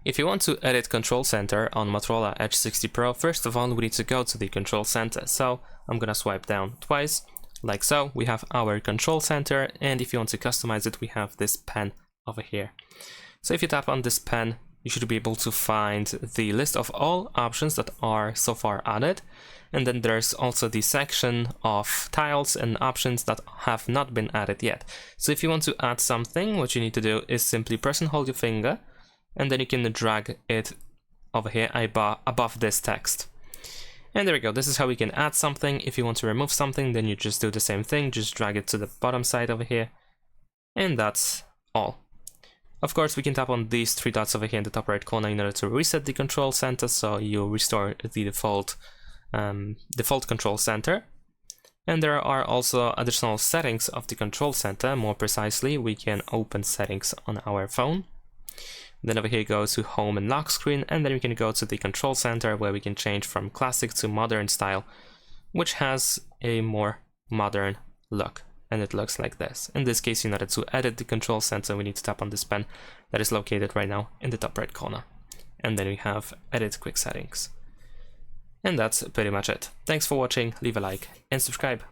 If you want to edit Control Center on Motorola Edge 60 Pro, first of all we need to go to the Control Center. So I'm gonna swipe down twice, like so. We have our Control Center, and if you want to customize it, we have this pen over here. So if you tap on this pen, you should be able to find the list of all options that are so far added. And then there's also the section of tiles and options that have not been added yet. So if you want to add something, what you need to do is simply press and hold your finger, and then you can drag it over here above this text. And there we go. This is how we can add something. If you want to remove something, then you just do the same thing. Just drag it to the bottom side over here. And that's all. Of course, we can tap on these three dots over here in the top right corner in order to reset the control center, so you restore the default control center. And there are also additional settings of the control center. More precisely, we can open settings on our phone. Then over here go to home and lock screen, and then we can go to the control center where we can change from classic to modern style, which has a more modern look. And it looks like this. In this case, in order to edit the control center, we need to tap on this pen that is located right now in the top right corner. And then we have edit quick settings. And that's pretty much it. Thanks for watching, leave a like and subscribe.